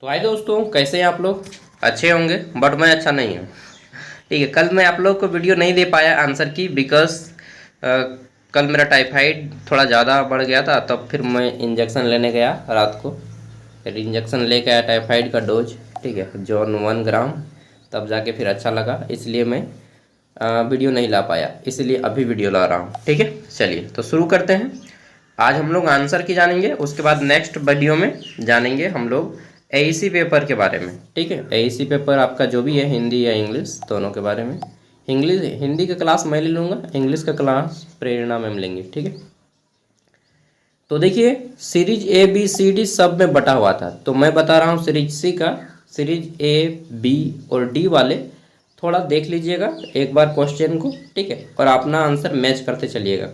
तो हाय दोस्तों, कैसे हैं आप लोग। अच्छे होंगे बट मैं अच्छा नहीं हूँ। ठीक है, कल मैं आप लोग को वीडियो नहीं दे पाया आंसर की बिकॉज कल मेरा टाइफाइड थोड़ा ज़्यादा बढ़ गया था। तब फिर मैं इंजेक्शन लेने गया रात को। फिर इंजेक्शन लेके आया टाइफाइड का डोज। ठीक है, जॉन 1 ग्राम। तब जाके फिर अच्छा लगा, इसलिए मैं वीडियो नहीं ला पाया, इसलिए अभी वीडियो ला रहा हूँ। ठीक है, चलिए तो शुरू करते हैं। आज हम लोग आंसर की जानेंगे, उसके बाद नेक्स्ट वीडियो में जानेंगे हम लोग एईसी पेपर के बारे में। ठीक है, एईसी पेपर आपका जो भी है, हिंदी या इंग्लिश, दोनों के बारे में। इंग्लिश हिंदी का क्लास मैं ले लूँगा, इंग्लिश का क्लास प्रेरणा मैम लेंगे। ठीक है, तो देखिए series A B C D सब में बटा हुआ था, तो मैं बता रहा हूँ सीरीज सी का। सीरीज ए बी और डी वाले थोड़ा देख लीजिएगा एक बार क्वेश्चन को। ठीक है, और अपना आंसर मैच करते चलिएगा।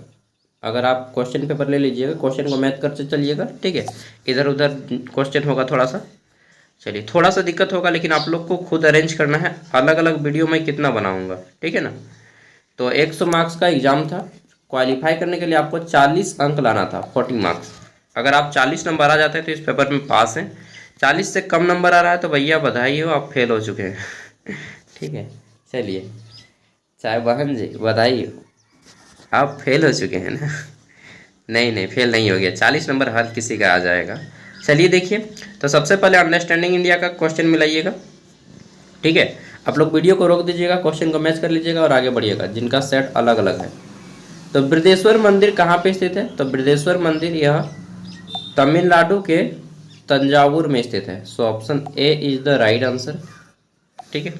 अगर आप क्वेश्चन पेपर ले लीजिएगा, क्वेश्चन को मैच करते चलिएगा। ठीक है, इधर उधर क्वेश्चन होगा थोड़ा सा, चलिए थोड़ा सा दिक्कत होगा, लेकिन आप लोग को खुद अरेंज करना है। अलग अलग वीडियो मैं कितना बनाऊंगा, ठीक है ना। तो 100 मार्क्स का एग्जाम था। क्वालिफाई करने के लिए आपको 40 अंक लाना था, 40 मार्क्स। अगर आप 40 नंबर आ जाते हैं तो इस पेपर में पास हैं। 40 से कम नंबर आ रहा है तो भैया बधाई हो, आप फेल हो चुके हैं। ठीक है, चलिए, चाहे बहन जी बधाई हो, आप फेल हो चुके हैं ना। नहीं नहीं, फेल नहीं हो गया, 40 नंबर हर किसी का आ जाएगा। चलिए देखिए, तो सबसे पहले अंडरस्टैंडिंग इंडिया का क्वेश्चन मिलाइएगा। ठीक है, आप लोग वीडियो को रोक दीजिएगा, क्वेश्चन को मैच कर लीजिएगा और आगे बढ़िएगा, जिनका सेट अलग अलग है। तो बृहदेश्वर मंदिर कहाँ पे स्थित है? तो बृहदेश्वर मंदिर यह तमिलनाडु के तंजावुर में स्थित है। So option A is the right answer. ठीक है,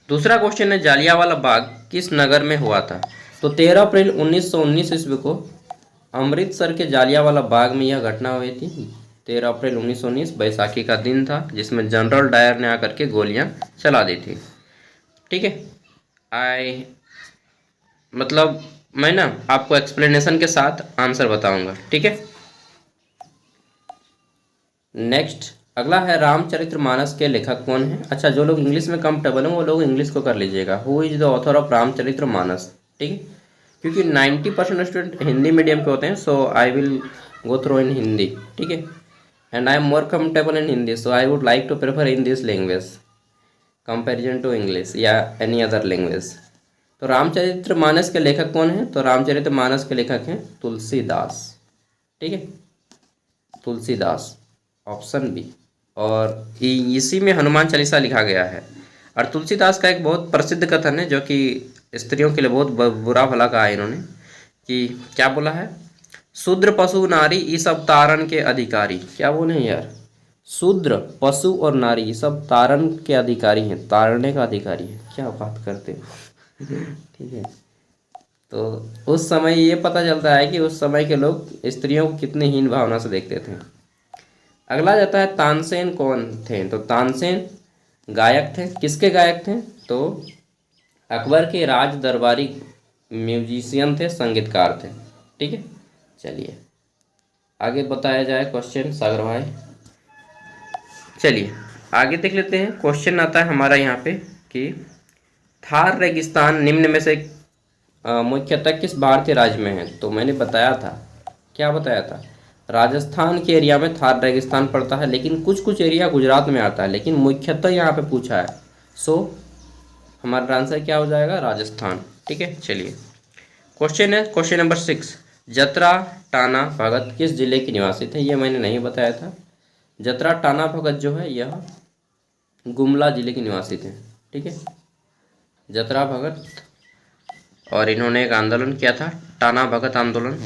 दूसरा क्वेश्चन है जालियांवाला बाग किस नगर में हुआ था? तो 13 अप्रैल 1919 ईस्वी को अमृतसर के जालियांवाला बाग में यह घटना हुई थी। 13 अप्रैल 1919 बैसाखी का दिन था, जिसमें जनरल डायर ने आकर के गोलियां चला दी थी। ठीक है, आई मतलब मैं ना आपको एक्सप्लेनेशन के साथ आंसर बताऊंगा। ठीक है, नेक्स्ट अगला है रामचरितमानस के लेखक कौन है? अच्छा, जो लोग इंग्लिश में कंफर्टेबल हैं वो लोग इंग्लिश को कर लीजिएगा। Who is the author of Ramcharitmanas? ठीक है, क्योंकि 90% स्टूडेंट हिंदी मीडियम के होते हैं, so I will go through in Hindi. ठीक है, and I am more comfortable in Hindi, so I would like to prefer in this language comparison to English या any other language. तो रामचरितमानस के लेखक कौन है? तो रामचरितमानस के लेखक हैं तुलसीदास। ठीक है, तुलसीदास, ऑप्शन बी। और इसी में हनुमान चालीसा लिखा गया है। और तुलसीदास का एक बहुत प्रसिद्ध कथन है, जो कि स्त्रियों के लिए बहुत बुरा भला कहा है इन्होंने, कि क्या बोला है? शूद्र पशु नारी ये सब तारण के अधिकारी। क्या बोले हैं यार? शूद्र पशु और नारी ये सब तारण के अधिकारी हैं, तारने का अधिकारी है। क्या बात करते हो। ठीक है, तो उस समय ये पता चलता है कि उस समय के लोग स्त्रियों को कितनी हीन भावना से देखते थे। अगला जाता है तानसेन कौन थे? तो तानसेन गायक थे। किसके गायक थे? तो अकबर के राज दरबारी म्यूजिशियन थे, संगीतकार थे। ठीक है, चलिए आगे बताया जाए क्वेश्चन सागर भाई। चलिए आगे देख लेते हैं। क्वेश्चन आता है हमारा यहाँ पे कि थार रेगिस्तान निम्न में से मुख्यतः किस भारतीय राज्य में है? तो मैंने बताया था, क्या बताया था? राजस्थान के एरिया में थार रेगिस्तान पड़ता है, लेकिन कुछ कुछ एरिया गुजरात में आता है, लेकिन मुख्यतः यहाँ पे पूछा है। सो हमारा आंसर क्या हो जाएगा? राजस्थान। ठीक है, चलिए क्वेश्चन है क्वेश्चन नंबर 6। जतरा टाना भगत किस जिले के निवासी थे? ये मैंने नहीं बताया था। जतरा टाना भगत जो है यह गुमला जिले के निवासी थे। ठीक है, जतरा भगत, और इन्होंने एक आंदोलन किया था, टाना भगत आंदोलन।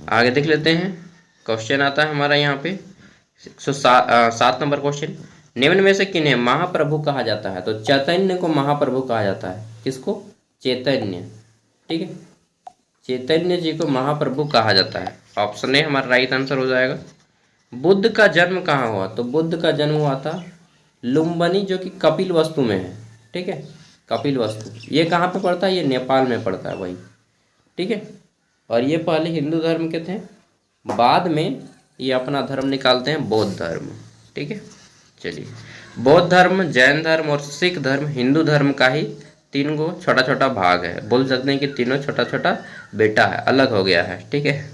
आगे देख लेते हैं। क्वेश्चन आता है हमारा यहाँ पे 7 नंबर क्वेश्चन। निम्न में से किन्हें महाप्रभु कहा जाता है? तो चैतन्य को महाप्रभु कहा जाता है। किसको? चैतन्य। ठीक है, चैतन्य जी को महाप्रभु कहा जाता है। ऑप्शन ए हमारा राइट आंसर हो जाएगा। बुद्ध का जन्म कहाँ हुआ? तो बुद्ध का जन्म हुआ था लुम्बिनी, जो कि कपिल वस्तु में है। ठीक है, कपिल वस्तु ये कहाँ पे पड़ता है? ये नेपाल में पड़ता है भाई। ठीक है, और ये पहले हिंदू धर्म के थे, बाद में ये अपना धर्म निकालते हैं बौद्ध धर्म। ठीक है, चलिए बौद्ध धर्म, जैन धर्म और सिख धर्म हिंदू धर्म का ही 3 गो छोटा छोटा भाग है। बोल सकते हैं कि तीनों छोटा छोटा बेटा है, अलग हो गया है। ठीक है,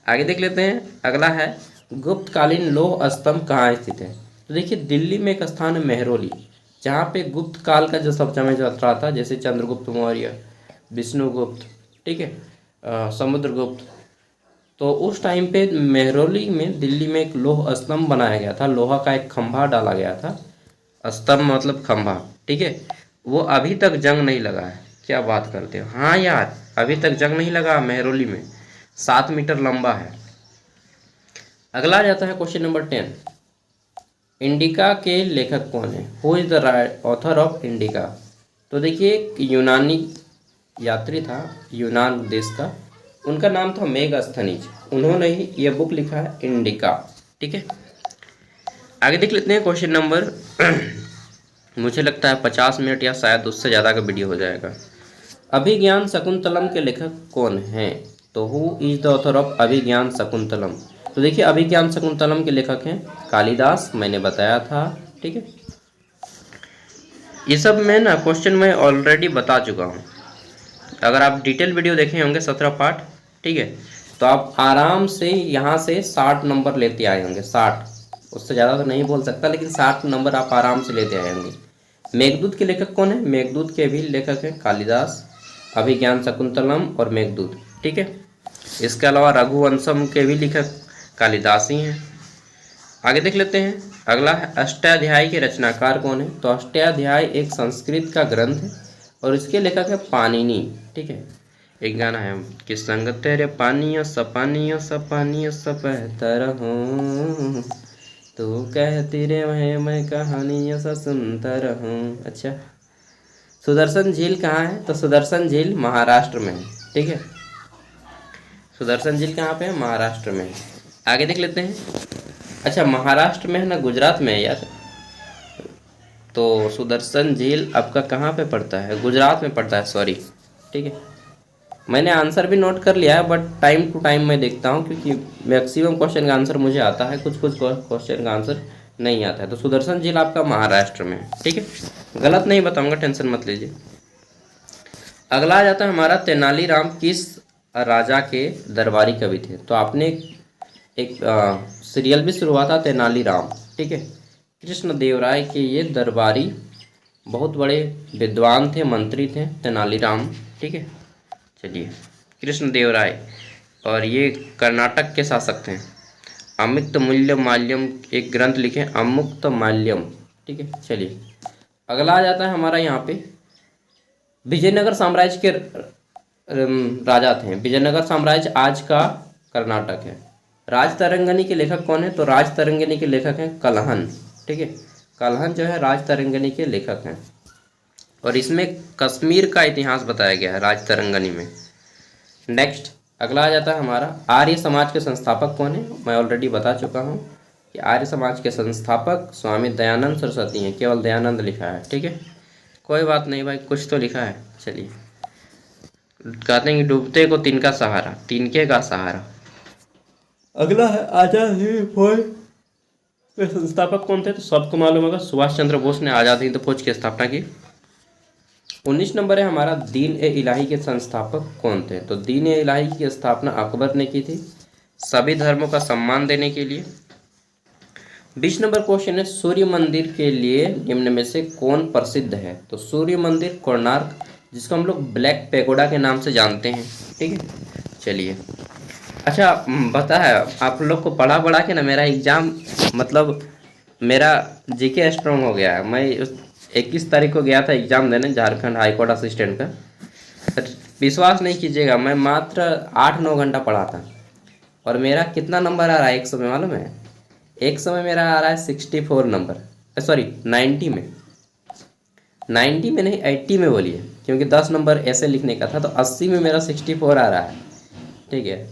आगे देख लेते हैं। अगला है गुप्तकालीन लौह स्तंभ कहाँ स्थित है? तो देखिए दिल्ली में एक स्थान है मेहरौली, जहाँ पे गुप्त काल का जो सब समय चल रहा था, जैसे चंद्रगुप्त मौर्य, विष्णुगुप्त, ठीक है, समुद्रगुप्त, तो उस टाइम पे मेहरौली में दिल्ली में एक लौह स्तंभ बनाया गया था, लोहा का एक खंभा डाला गया था, स्तंभ मतलब खंभा, ठीक है। वो अभी तक जंग नहीं लगा है। क्या बात करते हो? हाँ यार, अभी तक जंग नहीं लगा मेहरौली में, 7 मीटर लंबा है। अगला आ जाता है क्वेश्चन नंबर 10। इंडिका के लेखक कौन है? Who is the author of indica? तो देखिए एक यूनानी यात्री था यूनान देश का, उनका नाम था मेगास्थनीज, उन्होंने ही ये बुक लिखा है इंडिका, ठीक है। आगे देख लेते हैं क्वेश्चन नंबर मुझे लगता है 50 मिनट या शायद उससे ज़्यादा का वीडियो हो जाएगा। अभिज्ञान शकुंतलम के लेखक कौन हैं? तो who is the author of Abhijnana Shakuntalam? तो देखिए अभिज्ञान शकुंतलम के लेखक हैं कालिदास, मैंने बताया था, ठीक है। ये सब मैं ना क्वेश्चन में ऑलरेडी बता चुका हूँ। अगर आप डिटेल वीडियो देखे होंगे 17 पार्ट, ठीक है, तो आप आराम से यहाँ से 60 नंबर लेते आए होंगे, 60, उससे ज़्यादा तो नहीं बोल सकता, लेकिन 60 नंबर आप आराम से लेते आए होंगे। मेघदूत के लेखक कौन है? मेघदूत के भी लेखक हैं कालिदास, अभिज्ञान शकुंतलम और मेघदूत, ठीक है। इसके अलावा रघुवंशम के भी लेखक कालिदास ही हैं। आगे देख लेते हैं। अगला है अष्टाध्यायी के रचनाकार कौन है? तो अष्टाध्यायी एक संस्कृत का ग्रंथ है और इसके लेखक है पाणिनि, ठीक है। एक गाना है कि संग तेरे पानियों सपानियों सपानियों सब रहूं, तू कहती रे मैं कहानियों सा सुनता रहूं। अच्छा, सुदर्शन झील कहाँ है? तो सुदर्शन झील महाराष्ट्र में है, ठीक है। सुदर्शन झील कहाँ पे है? महाराष्ट्र में है। आगे देख लेते हैं। अच्छा, महाराष्ट्र में है ना गुजरात में है यार? तो सुदर्शन झील आपका कहाँ पे पड़ता है? गुजरात में पड़ता है, सॉरी, ठीक है। मैंने आंसर भी नोट कर लिया है, बट टाइम टू टाइम मैं देखता हूँ, क्योंकि मैक्सिमम क्वेश्चन का आंसर मुझे आता है, कुछ कुछ क्वेश्चन का आंसर नहीं आता है। तो सुदर्शन झील आपका महाराष्ट्र में है, ठीक है। गलत नहीं बताऊंगा, टेंशन मत लीजिए। अगला आ जाता है हमारा तेनालीराम किस राजा के दरबारी कवि थे? तो आपने एक सीरियल भी शुरू हुआ था तेनालीराम, ठीक है। कृष्णदेवराय के ये दरबारी बहुत बड़े विद्वान थे, मंत्री थे तेनालीराम, ठीक है। चलिए, कृष्णदेवराय, और ये कर्नाटक के शासक थे। अमुक्त मूल्य माल्यम एक ग्रंथ लिखे, अमुक्त माल्यम, ठीक है। चलिए, अगला आ जाता है हमारा यहाँ पे विजयनगर साम्राज्य के राजा थे। विजयनगर साम्राज्य आज का कर्नाटक है। राजतरंगिणी के लेखक कौन है? तो राजतरंगिणी के लेखक हैं कल्हण, ठीक है। कल्हण जो है राजतरंगिणी के लेखक हैं, और इसमें कश्मीर का इतिहास बताया गया है राजतरंगिणी में। नेक्स्ट, अगला आ जाता है हमारा आर्य समाज के संस्थापक कौन है? मैं ऑलरेडी बता चुका हूँ कि आर्य समाज के संस्थापक स्वामी दयानंद सरस्वती हैं, केवल दयानंद लिखा है, ठीक है। कोई बात नहीं भाई, कुछ तो लिखा है। चलिए, कहते हैं कि डूबते को तिनका सहारा, तिनके का सहारा। अगला है आजाद हिंद फौज के संस्थापक कौन थे? तो सबको मालूम होगा, सुभाष चंद्र बोस ने आज़ाद हिंद फौज की स्थापना की। 19 नंबर है हमारा दीन ए इलाही के संस्थापक कौन थे? तो दीन ए इलाही की स्थापना अकबर ने की थी, सभी धर्मों का सम्मान देने के लिए। 20 नंबर क्वेश्चन है सूर्य मंदिर के लिए निम्न में से कौन प्रसिद्ध है? तो सूर्य मंदिर कोणार्क, जिसको हम लोग ब्लैक पैगोडा के नाम से जानते हैं, ठीक है। चलिए, अच्छा पता है आप लोग को पढ़ा पढ़ा के ना मेरा एग्ज़ाम, मतलब मेरा जीके स्ट्रॉन्ग हो गया है। मैं 21 तारीख को गया था एग्ज़ाम देने झारखंड हाईकोर्ट असिस्टेंट का। विश्वास नहीं कीजिएगा, मैं मात्र 8-9 घंटा पढ़ा था, और मेरा कितना नंबर आ रहा है 100 में मालूम है? 100 में मेरा आ रहा है 64 नंबर, सॉरी 90 में, 90 में नहीं 80 में बोलिए, क्योंकि 10 नंबर ऐसे लिखने का था, तो 80 में मेरा 64 आ रहा है, ठीक है।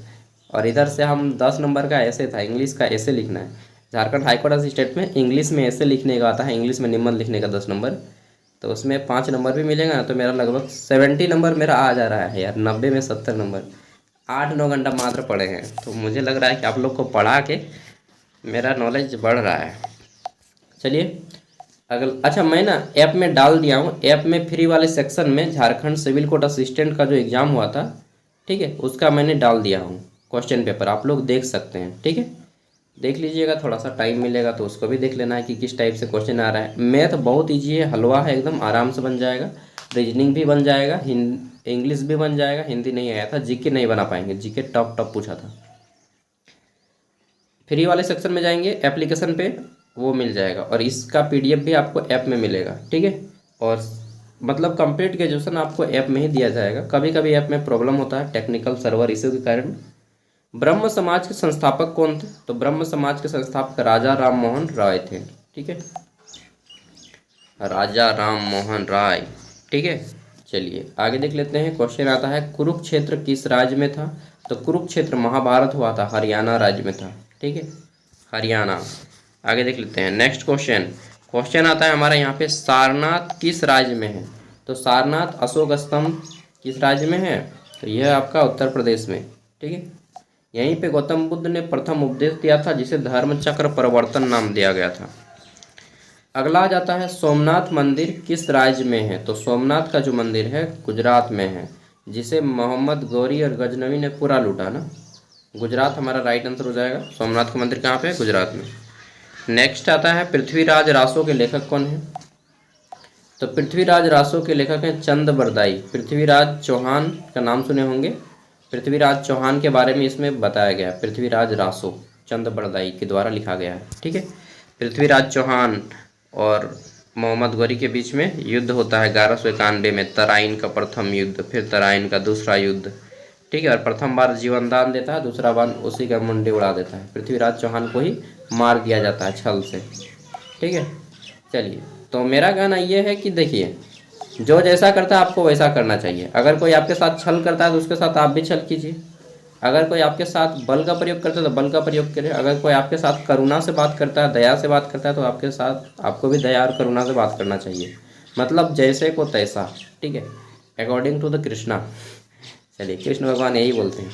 और इधर से हम 10 नंबर का ऐसे था, इंग्लिश का ऐसे लिखना है। झारखंड हाईकोर्ट असिस्टेंट में इंग्लिश में ऐसे लिखने का आता है, इंग्लिश में निम्न लिखने का 10 नंबर, तो उसमें 5 नंबर भी मिलेगा ना, तो मेरा लगभग 70 नंबर मेरा आ जा रहा है यार, 90 में 70 नंबर। 8-9 घंटा मात्र पढ़े हैं, तो मुझे लग रहा है कि आप लोग को पढ़ा के मेरा नॉलेज बढ़ रहा है। चलिए अगला, अच्छा मैं ना ऐप में डाल दिया हूँ, ऐप में फ्री वाले सेक्शन में झारखंड सिविल कोर्ट असिस्टेंट का जो एग्ज़ाम हुआ था, ठीक है, उसका मैंने डाल दिया हूँ क्वेश्चन पेपर, आप लोग देख सकते हैं, ठीक है। देख लीजिएगा, थोड़ा सा टाइम मिलेगा तो उसको भी देख लेना है कि किस टाइप से क्वेश्चन आ रहा है। मैथ बहुत ईजी है, हलवा है एकदम, आराम से बन जाएगा। रीजनिंग भी बन जाएगा, इंग्लिश भी बन जाएगा। हिंदी नहीं आया था, जीके नहीं बना पाएंगे, जीके टॉप टॉप पूछा था। फ्री वाले सेक्शन में जाएंगे, एप्लीकेशन पे वो मिल जाएगा, और इसका पीडीएफ भी आपको ऐप में मिलेगा, ठीक है। और मतलब कंप्लीट ग्रेजुएशन आपको ऐप में ही दिया जाएगा। कभी कभी ऐप में प्रॉब्लम होता है टेक्निकल सर्वर इश्यू के कारण। ब्रह्म समाज के संस्थापक कौन थे? तो ब्रह्म समाज के संस्थापक राजा राम मोहन राय थे, ठीक है, राजा राम मोहन राय, ठीक है। चलिए आगे देख लेते हैं। क्वेश्चन आता है कुरुक्षेत्र किस राज्य में था? तो कुरुक्षेत्र महाभारत हुआ था हरियाणा राज्य में था, ठीक है, हरियाणा। आगे देख लेते हैं नेक्स्ट क्वेश्चन। क्वेश्चन आता है हमारा यहाँ पे सारनाथ किस राज्य में है? तो सारनाथ अशोक स्तंभ किस राज्य में है? तो यह आपका उत्तर प्रदेश में, ठीक है। यहीं पे गौतम बुद्ध ने प्रथम उपदेश दिया था, जिसे धर्म चक्र प्रवर्तन नाम दिया गया था। अगला आ जाता है सोमनाथ मंदिर किस राज्य में है? तो सोमनाथ का जो मंदिर है गुजरात में है, जिसे मोहम्मद गौरी और गजनवी ने पूरा लूटा ना। गुजरात हमारा राइट आंसर हो जाएगा। सोमनाथ का मंदिर कहाँ पे है? गुजरात में। नेक्स्ट आता है पृथ्वीराज रासो के लेखक कौन है? तो पृथ्वीराज रासो के लेखक हैं चंद बरदाई। पृथ्वीराज चौहान का नाम सुने होंगे, पृथ्वीराज चौहान के बारे में इसमें बताया गया है। पृथ्वीराज रासो चंद बरदाई के द्वारा लिखा गया है, ठीक है। पृथ्वीराज चौहान और मोहम्मद गौरी के बीच में युद्ध होता है 1191 में, तराइन का प्रथम युद्ध, फिर तराइन का दूसरा युद्ध, ठीक है। और प्रथम बार जीवन दान देता है, दूसरा बार उसी का मुंडी उड़ा देता है। पृथ्वीराज चौहान को ही मार दिया जाता है छल से, ठीक है। चलिए, तो मेरा कहना यह है कि देखिए, जो जैसा करता है आपको वैसा करना चाहिए। अगर कोई आपके साथ छल करता है तो उसके साथ आप भी छल कीजिए। अगर कोई आपके साथ बल का प्रयोग करता है तो बल का प्रयोग करें। अगर कोई आपके साथ करुणा से बात करता है, दया से बात करता है, तो आपके साथ आपको भी दया और करुणा से बात करना चाहिए। मतलब जैसे को तैसा, ठीक है, अकॉर्डिंग टू द कृष्णा। चलिए, कृष्ण भगवान यही बोलते हैं।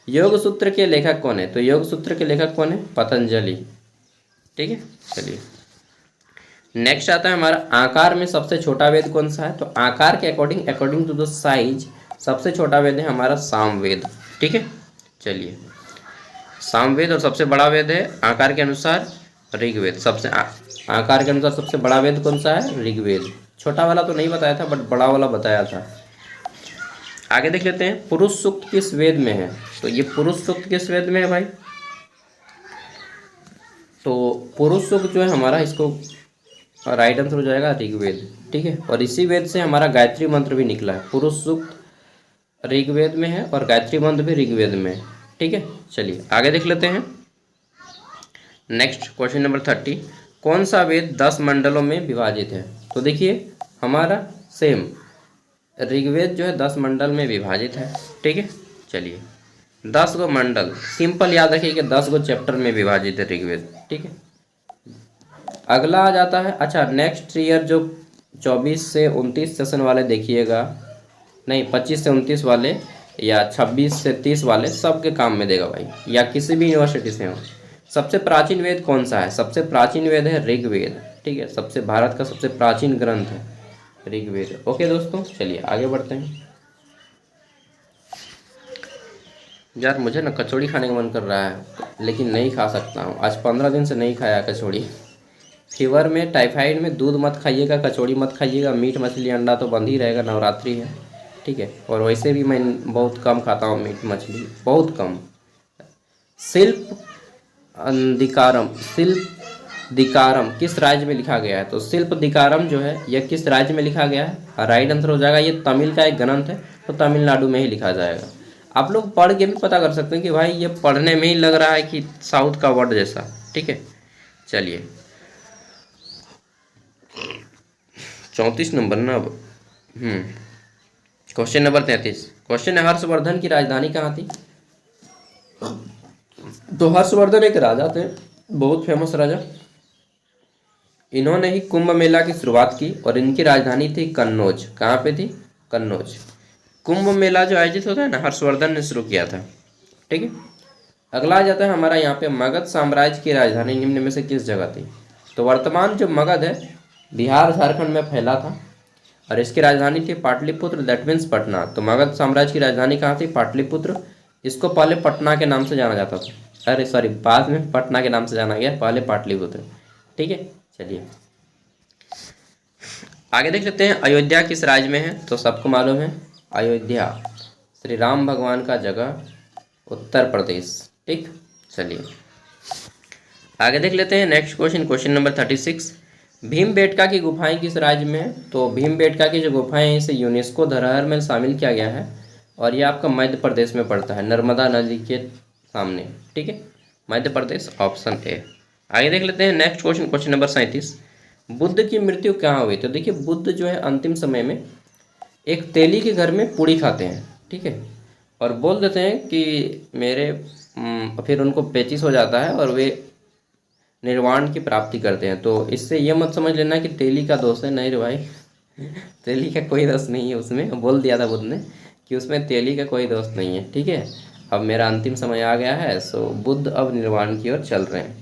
योग सूत्र के लेखक कौन है? तो योग सूत्र के लेखक कौन है? पतंजलि, ठीक है। चलिए, नेक्स्ट आता है हमारा आकार में सबसे छोटा वेद कौन सा है? तो आकार के अकॉर्डिंग टू द साइज सबसे छोटा वेद है हमारा सामवेद, ठीक है। चलिए, सामवेद, और सबसे बड़ा वेद है आकार के अनुसार ऋग्वेद। आकार के अनुसार सबसे बड़ा वेद कौन सा है? ऋग्वेद। छोटा वाला तो नहीं बताया था, बट बड़ा वाला बताया था। आगे देख लेते हैं पुरुष सूक्त किस वेद में है? तो ये पुरुष सूक्त किस वेद में है भाई? तो पुरुष सूक्त जो है हमारा, इसको राइट आंसर हो जाएगा ऋग्वेद, ठीक है। और इसी वेद से हमारा गायत्री मंत्र भी निकला है। पुरुष सूक्त ऋग्वेद में है और गायत्री मंत्र भी ऋग्वेद में है, ठीक है। चलिए आगे देख लेते हैं। नेक्स्ट क्वेश्चन नंबर 30, कौन सा वेद 10 मंडलों में विभाजित है? तो देखिए, हमारा सेम ऋग्वेद जो है 10 मंडल में विभाजित है, ठीक है। चलिए, 10 गो मंडल, सिंपल याद रखिए कि 10 गो चैप्टर में विभाजित है ऋग्वेद, ठीक है। अगला आ जाता है, अच्छा, नेक्स्ट ईयर जो 24 से 29 सेशन वाले देखिएगा, नहीं 25 से 29 वाले या 26 से 30 वाले, सबके काम में देगा भाई, या किसी भी यूनिवर्सिटी से हो। सबसे प्राचीन वेद कौन सा है? सबसे प्राचीन वेद है ऋग्वेद, ठीक है। सबसे भारत का सबसे प्राचीन ग्रंथ है ऋग्वेद। ओके दोस्तों, चलिए आगे बढ़ते हैं। यार मुझे ना कचौड़ी खाने का मन कर रहा है, लेकिन नहीं खा सकता हूँ। आज 15 दिन से नहीं खाया कचौड़ी। फीवर में, टाइफाइड में दूध मत खाइएगा, कचौड़ी मत खाइएगा, मीट मछली अंडा तो बंद ही रहेगा, नवरात्रि है, ठीक है। और वैसे भी मैं बहुत कम खाता हूँ मीट मछली, बहुत कम। शिल्प दिकारम किस राज्य में लिखा गया है? तो शिल्प दिकारम जो है यह किस राज्य में लिखा गया है? राइट आंसर हो जाएगा, ये तमिल का एक ग्रंथ है, तो तमिलनाडु में ही लिखा जाएगा। आप लोग पढ़ के भी पता कर सकते हैं कि भाई ये पढ़ने में ही लग रहा है कि साउथ का वर्ड जैसा, ठीक है। चलिए, 34 नंबर ना अब। Question number 33। क्वेश्चन है हर्षवर्धन की राजधानी कहाँ थी? तो हर्षवर्धन एक राजा थे, बहुत फेमस राजा। इन्होंने ही कुंभ मेला की शुरुआत की और इनकी राजधानी थी कन्नौज। कहाँ पे थी? कन्नौज। कुंभ मेला जो आयोजित होता है ना, हर्षवर्धन ने शुरू किया था, ठीक है। अगला आ जाता है हमारा यहाँ पे मगध साम्राज्य की राजधानी निम्न में से किस जगह थी? तो वर्तमान जो मगध है बिहार झारखंड में फैला था और इसकी राजधानी थी पाटलिपुत्र, दैट मीन्स पटना। तो मगध साम्राज्य की राजधानी कहाँ थी? पाटलिपुत्र। इसको पहले पटना के नाम से जाना जाता था, अरे सॉरी, बाद में पटना के नाम से जाना गया, पहले पाटलिपुत्र। ठीक है, चलिए आगे देख लेते हैं। अयोध्या किस राज्य में है? तो सबको मालूम है अयोध्या श्री राम भगवान का जगह उत्तर प्रदेश। ठीक, चलिए आगे देख लेते हैं next question, question number 36। Bhimbetka की गुफाएं किस राज्य में है? तो भीमबेटका की जो गुफाएं हैं इसे यूनेस्को धरोहर में शामिल किया गया है और ये आपका मध्य प्रदेश में पड़ता है, नर्मदा नदी के सामने। ठीक है, मध्य प्रदेश, ऑप्शन ए। आगे देख लेते हैं next question, question number 37। Buddha की मृत्यु कहाँ हुई? तो देखिए बुद्ध जो है अंतिम समय में एक तेली के घर में पूड़ी खाते हैं। ठीक है, और बोल देते हैं कि मेरे फिर उनको पेचिश हो जाता है और वे निर्वाण की प्राप्ति करते हैं। तो इससे ये मत समझ लेना कि तेली का दोष है, नहीं रे भाई तेली का कोई दोष नहीं है उसमें, बोल दिया था बुद्ध ने कि उसमें तेली का कोई दोष नहीं है। ठीक है, अब मेरा अंतिम समय आ गया है, सो बुद्ध अब निर्वाण की ओर चल रहे हैं,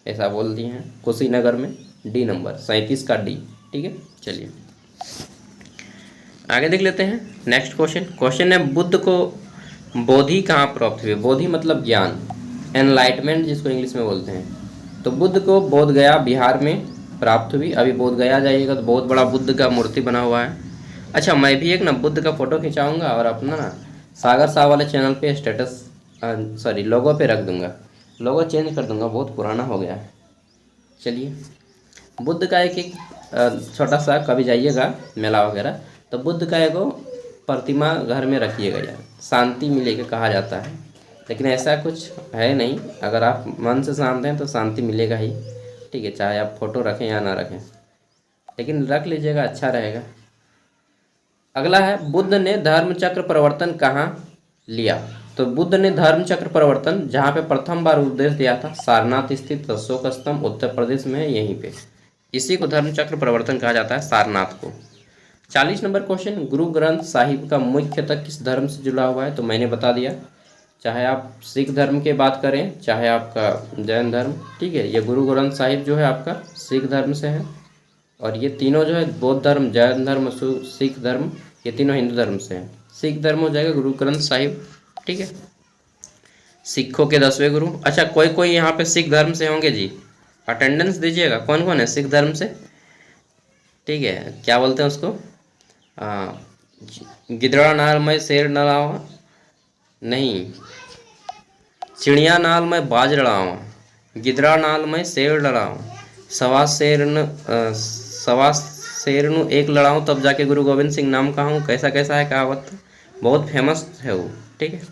ऐसा बोल दिए हैं कुशीनगर में। डी नंबर 37 का डी। ठीक है, चलिए आगे देख लेते हैं नेक्स्ट क्वेश्चन। क्वेश्चन है बुद्ध को बोधि कहाँ प्राप्त हुई? बोधि मतलब ज्ञान, एनलाइटमेंट जिसको इंग्लिश में बोलते हैं। तो बुद्ध को बोध गया बिहार में प्राप्त हुई। अभी बोध गया जाइएगा तो बहुत बड़ा बुद्ध का मूर्ति बना हुआ है। अच्छा, मैं भी एक ना बुद्ध का फोटो खिंचाऊंगा और अपना ना सागर साहब वाले चैनल पे स्टेटस सॉरी लोगो पे रख दूंगा, लोगो चेंज कर दूंगा, बहुत पुराना हो गया है। चलिए बुद्ध का एक छोटा सा, कभी जाइएगा मेला वगैरह तो बुद्ध का एक प्रतिमा घर में रखिएगा यार, शांति मिलेगा कहा जाता है, लेकिन ऐसा कुछ है नहीं। अगर आप मन से शांत हैं तो शांति मिलेगा ही। ठीक है, चाहे आप फोटो रखें या ना रखें, लेकिन रख लीजिएगा, अच्छा रहेगा। अगला है बुद्ध ने धर्म चक्र परिवर्तन कहाँ लिया? तो बुद्ध ने धर्म चक्र परिवर्तन जहाँ पे प्रथम बार उपदेश दिया था, सारनाथ स्थित अशोक स्तंभ उत्तर प्रदेश में है, यहीं पे इसी को धर्म चक्र परिवर्तन कहा जाता है, सारनाथ को। 40 नंबर क्वेश्चन, गुरु ग्रंथ साहिब का मुख्यतः किस धर्म से जुड़ा हुआ है? तो मैंने बता दिया, चाहे आप सिख धर्म की बात करें चाहे आपका जैन धर्म। ठीक है, ये गुरु ग्रंथ साहिब जो है आपका सिख धर्म से है, और ये तीनों जो है बौद्ध धर्म, जैन धर्म, सिख धर्म, ये तीनों हिंदू धर्म से हैं। सिख धर्म हो जाएगा गुरु ग्रंथ साहिब। ठीक है, सिखों के 10वें गुरु। अच्छा, कोई कोई यहाँ पे सिख धर्म से होंगे जी, अटेंडेंस दीजिएगा, कौन कौन है सिख धर्म से? ठीक है, क्या बोलते हैं उसको, गिदड़ा नाल में शेर न लावा, नहीं, चिड़िया नाल में बाज लड़ावा, गिदड़ा नाल में शेर लड़ाऊँ, सवा शेर नु एक लड़ाऊँ तब जाके गुरु गोविंद सिंह नाम कहूँ, कैसा कैसा है कहावत, बहुत फेमस है वो। ठीक है,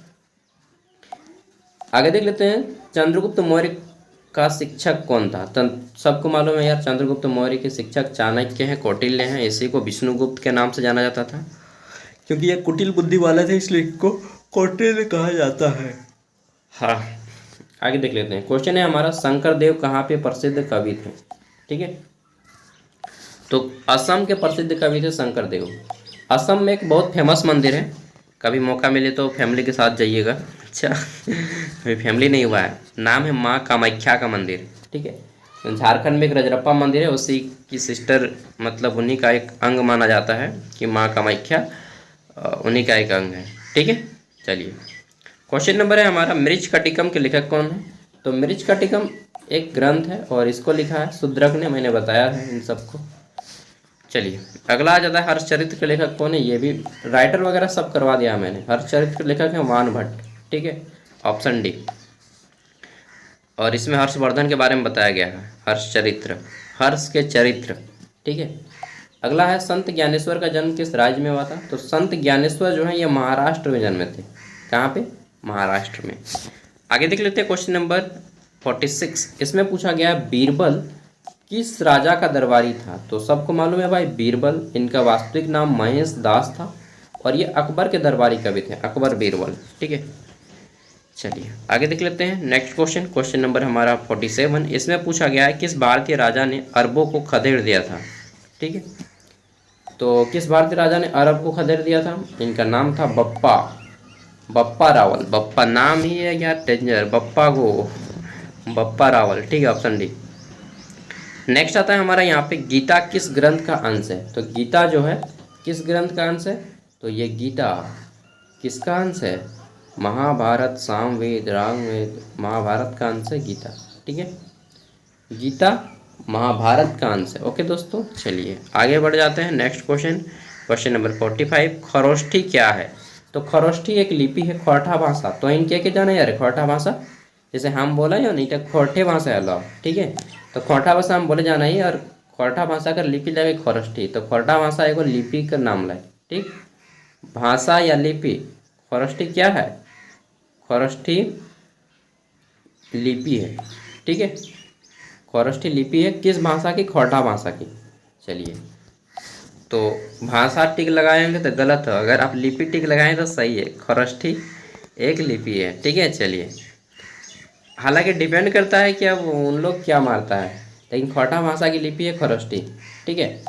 आगे देख लेते हैं चंद्रगुप्त मौर्य का शिक्षक कौन था? सबको मालूम है यार, चंद्रगुप्त मौर्य के शिक्षक चाणक्य हैं, कौटिल्य हैं, इसी को विष्णुगुप्त के नाम से जाना जाता था, क्योंकि ये कुटिल बुद्धि वाले थे इसलिए इनको कौटिल्य कहा जाता है। हाँ, आगे देख लेते हैं। क्वेश्चन है हमारा, शंकरदेव कहाँ पे प्रसिद्ध कवि थे? ठीक है, तो असम के प्रसिद्ध कवि थे शंकरदेव। असम में एक बहुत फेमस मंदिर है, कभी मौका मिले तो फैमिली के साथ जाइएगा। अच्छा अभी फैमिली नहीं हुआ है, नाम है माँ कामाख्या का मंदिर। ठीक है, तो झारखंड में एक रजरप्पा मंदिर है, उसी की सिस्टर, मतलब उन्हीं का एक अंग माना जाता है कि माँ कामाख्या उन्हीं का एक अंग है। ठीक है, चलिए क्वेश्चन नंबर है हमारा, मृच्छकटिकम के लेखक कौन है? तो मृच्छकटिकम एक ग्रंथ है और इसको लिखा है शूद्रक ने, मैंने बताया है इन सबको। चलिए अगला आ जाता है हर्षचरित्र के लेखक कौन है? ये भी राइटर वगैरह सब करवा दिया मैंने। हर्षचरित्र के लेखक है वान भट्ट। ठीक है, ऑप्शन डी। और इसमें हर्षवर्धन के बारे में बताया गया है, हर्षचरित्र, हर्ष के चरित्र। ठीक है, अगला है संत ज्ञानेश्वर का जन्म किस राज्य में हुआ था? तो संत ज्ञानेश्वर जो है ये महाराष्ट्र में जन्मे थे। कहाँ पे? महाराष्ट्र में। आगे देख लेते हैं क्वेश्चन नंबर 46। इसमें पूछा गया है बीरबल किस राजा का दरबारी था? तो सबको मालूम है भाई बीरबल, इनका वास्तविक नाम महेश दास था और ये अकबर के दरबारी कवि थे, अकबर बीरबल। ठीक है, चलिए आगे देख लेते हैं नेक्स्ट क्वेश्चन, क्वेश्चन नंबर हमारा 47। इसमें पूछा गया है किस भारतीय राजा ने अरबों को खदेड़ दिया था? ठीक है, तो किस भारतीय राजा ने अरब को खदेड़ दिया था? इनका नाम था बप्पा रावल। बप्पा नाम ही है यार डेंजर, बप्पा रावल। ठीक है, ऑप्शन डी। नेक्स्ट आता है हमारा यहाँ पे, गीता किस ग्रंथ का अंश है? तो गीता जो है किस ग्रंथ का अंश है? तो ये गीता किसका अंश है? महाभारत, सामवेद, रामवेद, महाभारत का अंश है गीता। ठीक है, गीता महाभारत का अंश है। ओके दोस्तों, चलिए आगे बढ़ जाते हैं। Next question, question number 45, Kharosthi क्या है? तो खरोष्ठी एक लिपि है, खोरठा भाषा। तो इन के जाना यार, खोरठा भाषा जैसे हम बोला या नहीं, तो खोरठे भाषा है लो। ठीक है, तो खोरठा भाषा हम बोले जाना ही, और खोरठा भाषा का लिपि लगे खरोष्ठी। तो खोरठा भाषा एगो लिपि का नाम लाए। ठीक, भाषा या लिपि, खरोष्ठी क्या है? खरोष्ठी लिपि है। ठीक है, खरोष्ठी लिपि है किस भाषा की? खोरठा भाषा की। चलिए, तो भाषा टिक लगाएंगे तो गलत है, अगर आप लिपि टिक लगाएं तो सही है। खरोष्ठी एक लिपि है। ठीक है, चलिए, हालांकि डिपेंड करता है कि अब उन लोग क्या मारता है, लेकिन खोरठा भाषा की लिपि है खरोष्ठी। ठीक है,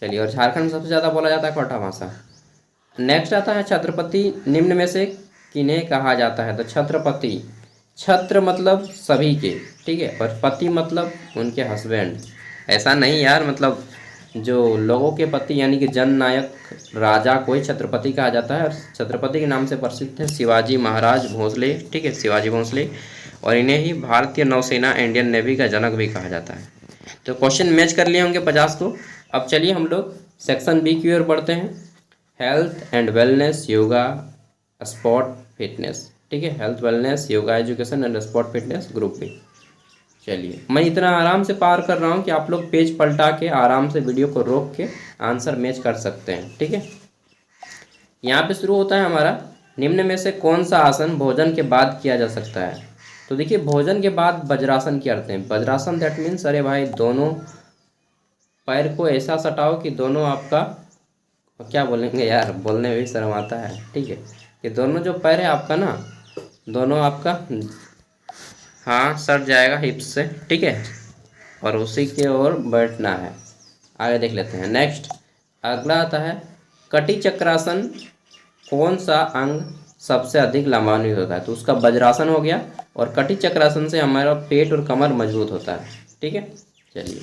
चलिए, और झारखंड में सबसे ज़्यादा बोला जाता है खोरठा भाषा। नेक्स्ट आता है छत्रपति निम्न में से किन्हें कहा जाता है? तो छत्रपति, छत्र मतलब सभी के, ठीक है, और पति मतलब उनके हस्बैंड। ऐसा नहीं यार, मतलब जो लोगों के पति यानी कि जननायक राजा को ही छत्रपति कहा जाता है। और छत्रपति के नाम से प्रसिद्ध है शिवाजी महाराज भोसले। ठीक है, शिवाजी भोसले, और इन्हें ही भारतीय नौसेना इंडियन नेवी का जनक भी कहा जाता है। तो क्वेश्चन मैच कर लिए होंगे 50 को। अब चलिए हम लोग सेक्शन बी की ओर बढ़ते हैं। Health and wellness, yoga, sport, fitness. ठीक है, health, wellness, yoga, education and sport, fitness, group B. चलिए, मैं इतना आराम से पार कर रहा हूँ कि आप लोग पेज पलटा के आराम से वीडियो को रोक के आंसर मैच कर सकते हैं। ठीक है, यहाँ पे शुरू होता है हमारा, निम्न में से कौन सा आसन भोजन के बाद किया जा सकता है? तो देखिए, भोजन के बाद वज्रासन करते हैं। वज्रासन दैट मीन्स, अरे भाई, दोनों पैर को ऐसा सटाओ कि दोनों आपका, क्या बोलेंगे यार, बोलने में भी शर्म आता है। ठीक है, कि दोनों जो पैर है आपका ना, दोनों आपका हाँ सट जाएगा हिप्स से। ठीक है, और उसी के ओर बैठना है। आगे देख लेते हैं। नेक्स्ट अगला आता है, कटी चक्रासन कौन सा अंग सबसे अधिक लाभान्वित होता है? तो उसका वज्रासन हो गया, और कटी चक्रासन से हमारा पेट और कमर मजबूत होता है। ठीक है, चलिए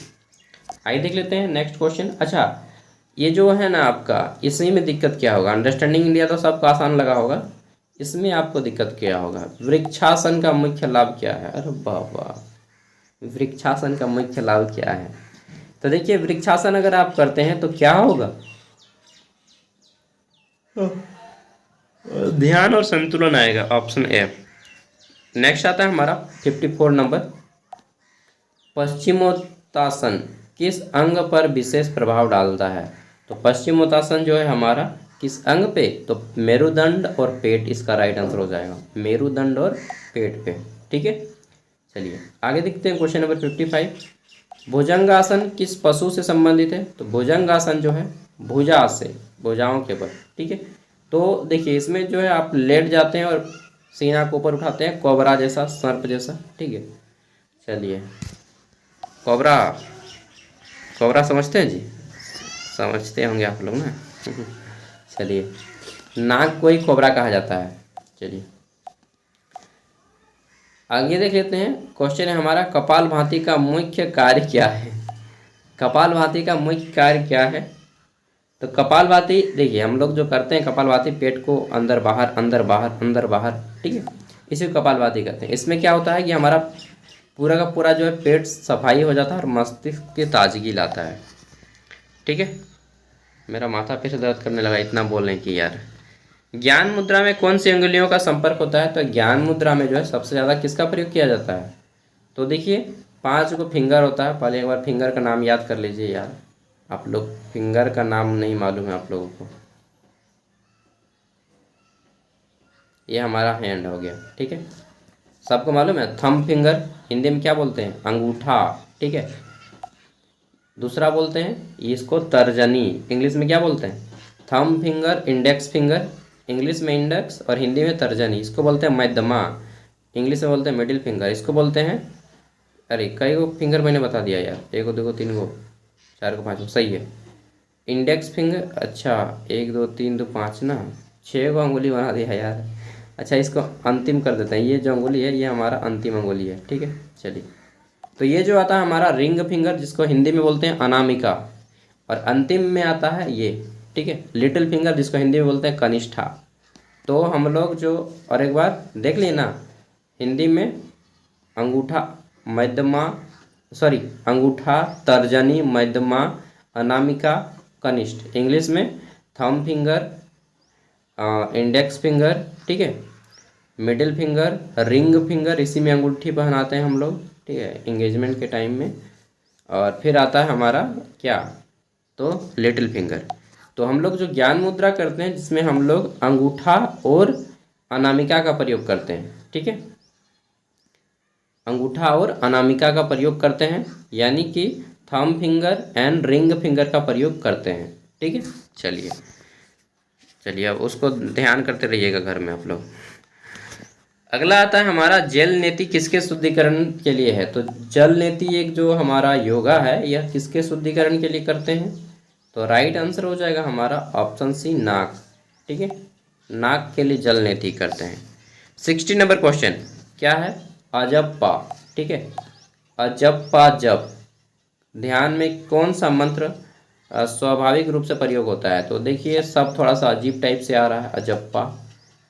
आगे देख लेते हैं नेक्स्ट क्वेश्चन। अच्छा, ये जो है ना आपका, इसी में दिक्कत क्या होगा? अंडरस्टैंडिंग इंडिया तो सबका आसान लगा होगा, इसमें आपको दिक्कत क्या होगा? वृक्षासन का मुख्य लाभ क्या है? अरे बाबा, वृक्षासन का मुख्य लाभ क्या है? तो देखिए, वृक्षासन अगर आप करते हैं तो क्या होगा? ध्यान और संतुलन आएगा, ऑप्शन ए। नेक्स्ट आता है हमारा 54 नंबर, पश्चिमोत्तासन किस अंग पर विशेष प्रभाव डालता है? तो पश्चिमोत्तासन जो है हमारा किस अंग पे? तो मेरुदंड और पेट, इसका राइट आंसर हो जाएगा, मेरुदंड और पेट पे। ठीक है, चलिए आगे देखते हैं क्वेश्चन नंबर 55, भुजंगासन किस पशु से संबंधित है? तो भुजंगासन जो है भुजा से, भुजाओं के बल। ठीक है, तो देखिए, इसमें जो है आप लेट जाते हैं और सीना को ऊपर उठाते हैं, कोबरा जैसा, सर्प जैसा। ठीक है, चलिए, कोबरा, कोबरा समझते हैं जी, समझते होंगे आप लोग ना। चलिए, नाग को ही कोबरा कहा जाता है। चलिए आगे देख लेते हैं। क्वेश्चन है हमारा, कपालभाति का मुख्य कार्य क्या है? कपालभाति का मुख्य कार्य क्या है? तो कपालभाति देखिए, हम लोग जो करते हैं कपालभाति, पेट को अंदर बाहर, अंदर बाहर, अंदर बाहर। ठीक है, इसी को कपालभाति करते हैं। इसमें क्या होता है कि हमारा पूरा का पूरा जो है पेट सफाई हो जाता है और मस्तिष्क की ताजगी लाता है। ठीक है, मेरा माथा फिर से दर्द करने लगा इतना बोलने की यार। ज्ञान मुद्रा में कौन सी अंगुलियों का संपर्क होता है? तो ज्ञान मुद्रा में जो है सबसे ज़्यादा किसका प्रयोग किया जाता है? तो देखिए, 5 को फिंगर होता है। पहले एक बार फिंगर का नाम याद कर लीजिए यार, आप लोग फिंगर का नाम नहीं मालूम है आप लोगों को। ये हमारा हैंड हो गया। ठीक है, सबको मालूम है, थंब फिंगर हिंदी में क्या बोलते हैं? अंगूठा। ठीक है, दूसरा बोलते हैं इसको तर्जनी, इंग्लिश में क्या बोलते हैं? Thumb finger, index finger, English में इंडेक्स और हिंदी में तर्जनी, इसको बोलते हैं मध्यमा, इंग्लिश में बोलते हैं मिडिल फिंगर, इसको बोलते हैं, अरे कई गो फिंगर मैंने बता दिया यार, 1 2 3 गो 4 को 5 गो, सही है। इंडेक्स फिंगर, अच्छा 1 2 3 2 5 ना, 6 को अंगुली बना दिया यार। अच्छा, इसको अंतिम कर देते हैं, ये जो अंगुली है ये हमारा अंतिम अंगुली है। ठीक है, चलिए, तो ये जो आता है हमारा रिंग फिंगर, जिसको हिंदी में बोलते हैं अनामिका, और अंतिम में आता है ये, ठीक है, लिटिल फिंगर, जिसको हिंदी में बोलते हैं कनिष्ठा। तो हम लोग जो, और एक बार देख लिए ना, हिंदी में अंगूठा मध्यमा, सॉरी अंगूठा, तर्जनी, मध्यमा, अनामिका, कनिष्ठ। इंग्लिश में थंब फिंगर, इंडेक्स फिंगर, ठीक है, मिडिल फिंगर, रिंग फिंगर, इसी में अंगूठी पहनाते हैं हम लोग, ठीक है, एंगेजमेंट के टाइम में। और फिर आता है हमारा क्या, तो लिटिल फिंगर। तो हम लोग जो ज्ञान मुद्रा करते हैं जिसमें हम लोग अंगूठा और अनामिका का प्रयोग करते हैं, ठीक है, अंगूठा और अनामिका का प्रयोग करते हैं, यानी कि thumb finger and ring finger का प्रयोग करते हैं, ठीक है। चलिए चलिए अब उसको ध्यान करते रहिएगा घर में आप लोग। अगला आता है हमारा जल नेति किसके शुद्धिकरण के लिए है। तो जल नेति एक जो हमारा योगा है यह किसके शुद्धिकरण के लिए करते हैं, तो राइट आंसर हो जाएगा हमारा ऑप्शन सी, नाक, ठीक है, नाक के लिए जल नेति करते हैं। 60 नंबर क्वेश्चन क्या है, अजप्पा, ठीक है, अजप्पा जप, ध्यान में कौन सा मंत्र स्वाभाविक रूप से प्रयोग होता है। तो देखिए सब थोड़ा सा अजीब टाइप से आ रहा है। अजप्पा,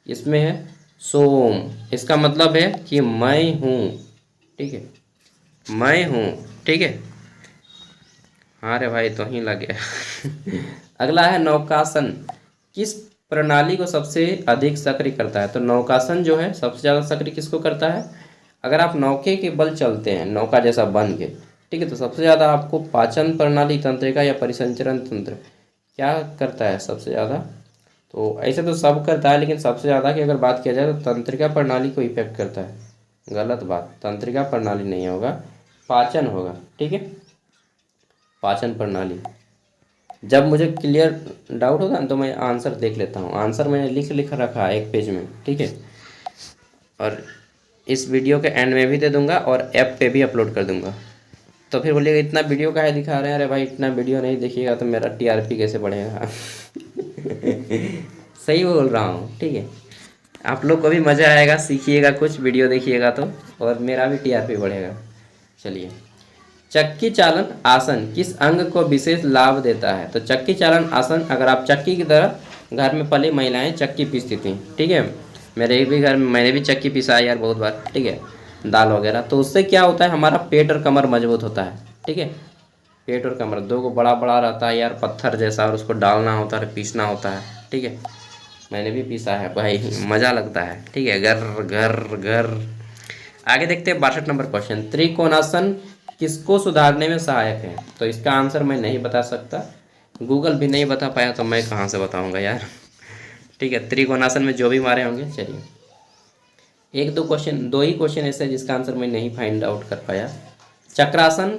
इसमें है सोम, इसका मतलब है कि मैं हूँ, ठीक है, मैं हूँ, ठीक है, हाँ रे भाई तो ही लग गया। अगला है नौकासन, किस प्रणाली को सबसे अधिक सक्रिय करता है। तो नौकासन जो है सबसे ज़्यादा सक्रिय किसको करता है, अगर आप नौके के बल चलते हैं नौका जैसा बन के, ठीक है, तो सबसे ज़्यादा आपको पाचन प्रणाली तंत्रिका या परिसंचरण तंत्र क्या करता है सबसे ज़्यादा। तो ऐसे तो सब करता है, लेकिन सबसे ज़्यादा की अगर बात किया जाए तो तंत्रिका प्रणाली को इफेक्ट करता है। गलत बात, तंत्रिका प्रणाली नहीं होगा, पाचन होगा, ठीक है, पाचन प्रणाली। जब मुझे क्लियर डाउट होता है तो मैं आंसर देख लेता हूँ, आंसर मैंने लिख रखा है एक पेज में, ठीक है, और इस वीडियो के एंड में भी दे दूंगा और ऐप पे भी अपलोड कर दूंगा। तो फिर बोलिएगा इतना वीडियो काहे दिखा रहे हैं, अरे भाई इतना वीडियो नहीं देखिएगा तो मेरा टीआरपी कैसे बढ़ेगा। सही बोल रहा हूँ, ठीक है, आप लोग को भी मज़ा आएगा, सीखिएगा कुछ, वीडियो देखिएगा तो, और मेरा भी टीआरपी बढ़ेगा। चलिए, चक्की चालन आसन किस अंग को विशेष लाभ देता है। तो चक्की चालन आसन, अगर आप चक्की की तरह घर में पली महिलाएं चक्की पीसती थी, ठीक है, मेरे भी घर में मैंने भी चक्की पिसा है यार बहुत बार, ठीक है, दाल वगैरह। तो उससे क्या होता है, हमारा पेट और कमर मजबूत होता है, ठीक है, पेट और कमर दो को बड़ा बड़ा रहता है यार पत्थर जैसा, और उसको डालना होता है, पीसना होता है, ठीक है, मैंने भी पीसा है भाई, मज़ा लगता है, ठीक है, घर घर घर। आगे देखते हैं 62 नंबर क्वेश्चन, त्रिकोणासन किसको सुधारने में सहायक है। तो इसका आंसर मैं नहीं बता सकता, गूगल भी नहीं बता पाया तो मैं कहाँ से बताऊँगा यार, ठीक है, त्रिकोणासन में जो भी मारे होंगे। चलिए एक दो क्वेश्चन, दो ही क्वेश्चन ऐसे जिसका आंसर मैं नहीं फाइंड आउट कर पाया। चक्रासन